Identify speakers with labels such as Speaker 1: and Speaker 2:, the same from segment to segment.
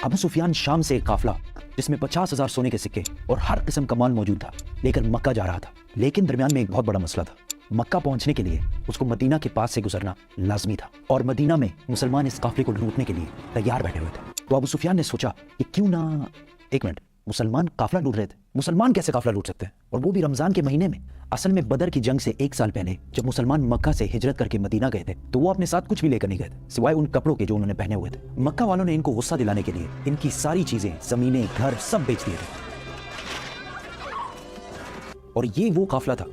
Speaker 1: अबू सुफियान शाम से एक काफिला जिसमें 50,000 सोने के सिक्के और हर किस्म का माल मौजूद था लेकर मक्का जा रहा था। लेकिन दरमियान में एक बहुत बड़ा मसला था। मक्का पहुंचने के लिए उसको मदीना के पास से गुजरना लाजमी था और मदीना में मुसलमान इस काफिले को लूटने के लिए तैयार बैठे हुए थे। तो अबू सुफियान ने सोचा कि क्यों ना, एक मिनट, मुसलमान काफिला लूट रहे थे, मुसलमान कैसे काफिला लूट सकते हैं, और वो भी रमजान के महीने में। असल में बदर की जंग से 1 साल पहले जब मुसलमान मक्का से हिजरत करके मदीना गए थे तो वो अपने साथ कुछ भी लेकर नहीं गए थे सिवाय उन कपड़ों के जो उन्होंने पहने हुए थे। मक्का वालों ने इनको गुस्सा दिलाने के लिए इनकी सारी चीजें, जमीनें, घर सब बेच दिए थे। और ये वो काफिला था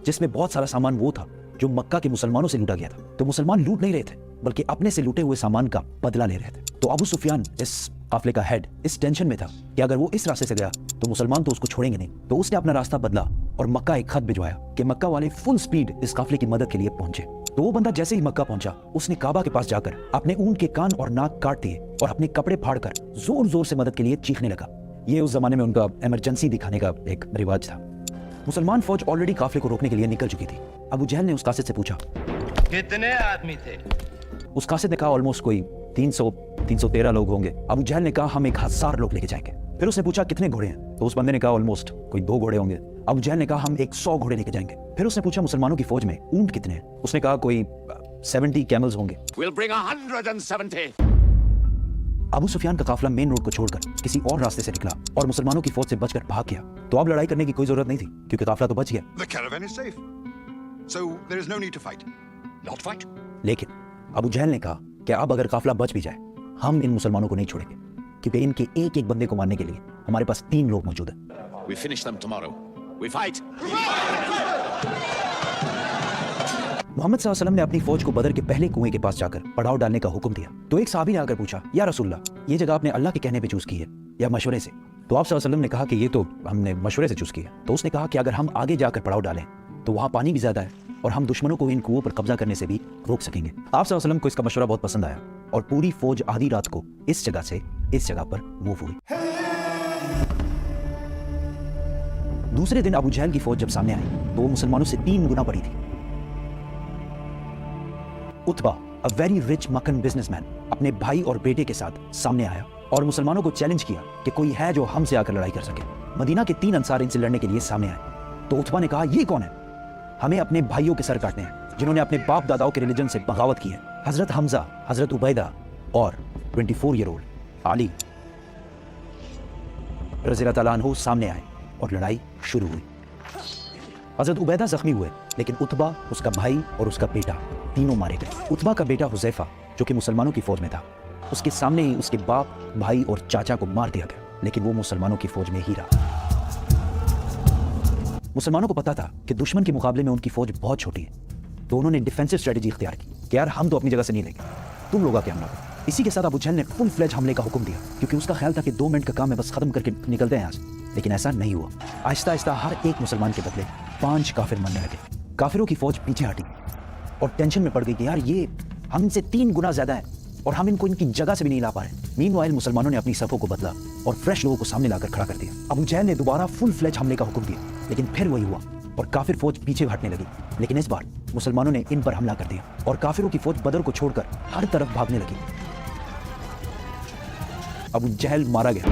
Speaker 1: जिसमें बहुत सारा सामान वो था जो मक्का के मुसलमानों से लूटा गया था। तो मुसलमान लूट नहीं रहे थे बल्कि अपने से लूटे हुए सामान का बदला ले रहे थे। तो अबू सुफियान, इस काफिले का हेड, इस टेंशन में था कि अगर वो इस रास्ते से गया तो मुसलमान तो उसको छोड़ेंगे नहीं। तो उसने अपना रास्ता बदला और मक्का एक खत भिजवाया कि मक्का वाले फुल स्पीड इस काफिले की मदद के लिए पहुंचे। तो वो बंदा जैसे ही मक्का पहुंचा उसने काबा के पास जाकर अपने ऊंट के कान और नाक काट दिए और अपने कपड़े फाड़कर जोर जोर से मदद के लिए चीखने लगा। ये उस जमाने में उनका इमरजेंसी दिखाने का एक रिवाज था। मुसलमान फौज ऑलरेडी काफिले को रोकने के लिए निकल चुकी थी। अबू जहल ने उस कासिद से पूछा,
Speaker 2: कितने आदमी थे?
Speaker 1: उस कासिद ने कहा ऑलमोस्ट कोई 313 लोग होंगे। अबू जहल ने कहा हम 1000 लोग लेके जाएंगे। फिर उसने पूछा कितने घोड़े हैं, तो उस बंदे ने कहा ऑलमोस्ट कोई 2 घोड़े होंगे। अबू जहल ने कहा हम 100 घोड़े लेके जाएंगे। फिर उसने पूछा मुसलमानों की फौज में ऊंट कितने हैं, उसने कहा कोई 70 कैमल्स होंगे।
Speaker 3: We'll bring 170.
Speaker 1: अबू सुफियान का काफिला मेन रोड को छोड़कर किसी और रास्ते से निकला और मुसलमानों की फौज से बचकर भाग गया। तो अब लड़ाई करने की कोई जरूरत नहीं थी क्योंकि काफिला तो बच गया।
Speaker 4: The caravan is safe, so there is no need to fight.
Speaker 3: Not fight.
Speaker 1: लेकिन अबू जहल ने कहा कि अब अगर काफिला बच भी जाए हम इन मुसलमानों को नहीं छोड़ेंगे क्योंकि इनके एक एक बंदे को मारने के लिए हमारे पास 3 लोग मौजूद हैं।
Speaker 3: We finish them tomorrow. We fight.
Speaker 1: Mohammad सल्लल्लाहु अलैहि वसल्लम ने अपनी फौज को बदर के पहले कुएं के पास जाकर पड़ाव डालने का हुक्म दिया। तो एक सहाबी ने आकर पूछा, या रसूलल्लाह, ये जगह आपने अल्लाह के कहने पे चूज की है या मशवरे से? तो आप सल्लल्लाहु अलैहि वसल्लम ने कहा कि ये तो हमने मशवरे से चूज की है। तो उसने कहा कि अगर हम आगे जाकर पड़ाव डालें तो वहाँ पानी भी ज्यादा है और हम दुश्मनों को इन कुओं पर कब्जा करने से भी रोक सकेंगे। आप सल्लल्लाहु अलैहि वसल्लम को इसका मशवरा बहुत पसंद आया और पूरी फौज आधी रात को इस जगह से इस जगह पर मूव हुई। दूसरे दिन अबू जहल की फौज जब सामने आई तो वो मुसलमानों से 3 गुना बड़ी थी। Utba, a very rich मक्कन businessman, अपने भाई और बेटे के साथ सामने आया और मुसलमानों को चैलेंज किया कि कोई है जो हमसे आकर लड़ाई कर सके। मदीना के 3 अंसार इनसे लड़ने के लिए सामने आए। तो उतबा ने कहा, ये कौन है? हमें अपने भाइयों के सर काटने हैं जिन्होंने अपने बाप दादाओं के रिलीजन से बगावत की है। हजरत हमजा, हजरत उबैदा और 24 ईयर ओल्ड अली रज़ियल्लाहु ताला अन्हु सामने आए और लड़ाई शुरू हुई। हजरत उबैदा जख्मी हुए लेकिन उतबा, उसका भाई और उसका बेटा तीनों मारे गए। उतबा का बेटा हुज़ैफा जो कि मुसलमानों की फौज में था, उसके सामने ही उसके बाप, भाई और चाचा को मार दिया गया लेकिन वो मुसलमानों की फौज में ही रहा। मुसलमानों को पता था कि दुश्मन के मुकाबले में उनकी फौज बहुत छोटी है तो उन्होंने डिफेंसिव स्ट्रेटजी इख्तियार की कि यार हम तो अपनी जगह से नहीं लेंगे, तुम लोग आके हमला करो। इसी के साथ अबू जहल ने फुल फ्लेज हमले का हुक्म दिया क्योंकि उसका ख्याल था कि 2 मिनट का काम है, बस खत्म करके निकलते हैं आज। लेकिन ऐसा नहीं हुआ। आहिस्ता आहिस्ता हर एक मुसलमान के बदले 5 काफिर मरने लगे। काफिरों की फौज पीछे हटी और टेंशन में पड़ गई कि यार ये हम इनसे 3 गुना ज्यादा है और हम इनको इनकी जगह से भी नहीं ला पा रहे। मीनवाइल मुसलमानों ने अपनी सफों को बदला और फ्रेश लोगों को सामने लाकर खड़ा कर दिया। अबू जहल ने दोबारा फुल फ्लेज हमले का हुक्म दिया लेकिन फिर वही हुआ और काफिर फौज पीछे हटने लगी। लेकिन इस बार मुसलमानों ने इन पर हमला कर दिया और काफिरों की फौज बदर को छोड़कर हर तरफ भागने लगी। अबू जहल मारा गया।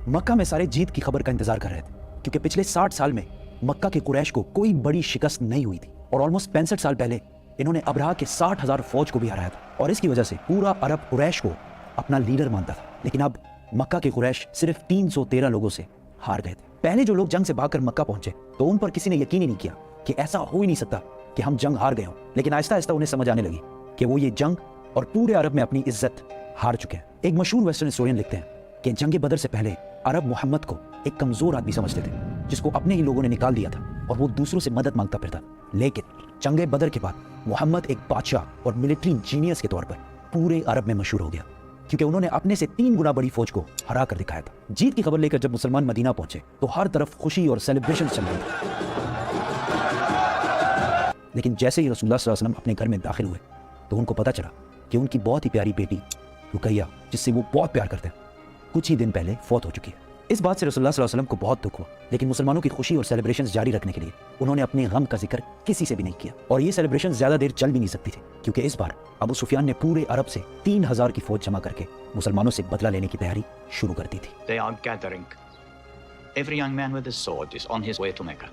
Speaker 1: मक्का में सारे जीत की खबर का इंतजार कर रहे थे क्योंकि पिछले 60 साल में मक्का के कुरैश को कोई बड़ी शिकस्त नहीं हुई थी और ऑलमोस्ट 65 साल पहले इन्होंने अबरहा के 60,000 फौज को भी हराया था और इसकी वजह से पूरा अरब कुरैश को अपना लीडर मानता था। लेकिन अब मक्का के कुरैश सिर्फ 313 लोगों से हार गए थे। पहले जो लोग जंग से भागकर मक्का पहुंचे तो उन पर किसी ने यकीन ही नहीं किया कि ऐसा हो ही नहीं सकता कि हम जंग हार गए हों। लेकिन आहिस्ता आहिस्ता उन्हें समझ आने लगी कि वो ये जंग और पूरे अरब में अपनी इज्जत हार चुके हैं। एक मशहूर वेस्टर्न हिस्टोरियन लिखते हैं कि जंग बदर से पहले अरब मोहम्मद को एक कमजोर आदमी समझते थे जिसको अपने ही लोगों ने निकाल दिया था और वो दूसरों से मदद मांगता फिरता। लेकिन जंग बदर के बाद मोहम्मद एक बादशाह और मिलिट्री जीनियस के तौर पर पूरे अरब में मशहूर हो गया क्योंकि उन्होंने अपने से 3 गुना बड़ी फौज को हरा कर दिखाया था। जीत की खबर लेकर जब मुसलमान मदीना पहुंचे तो हर तरफ खुशी और सेलिब्रेशन चल रही थी। लेकिन जैसे ही रसूलुल्लाह सल्लल्लाहु अलैहि वसल्लम अपने घर में दाखिल हुए तो उनको पता चला कि उनकी बहुत ही प्यारी बेटी रुकैया, जिससे वो बहुत प्यार करते हैं, कुछ ही दिन पहले फौत हो चुकी है। इस बात से रसूलुल्लाह सल्लल्लाहु अलैहि वसल्लम को बहुत दुख हुआ, लेकिन मुसलमानों की खुशी और सेलिब्रेशंस जारी रखने के लिए उन्होंने अपने गम का जिक्र किसी से भी नहीं किया। और ये सेलिब्रेशन ज्यादा देर चल भी नहीं सकती थी, क्योंकि इस बार अबू सुफियान ने पूरे अरब से 3000 की फौज जमा करके मुसलमानों से बदला लेने की तैयारी शुरू कर दी थी।
Speaker 5: They are gathering. Every young man with a sword is on his way to Mecca.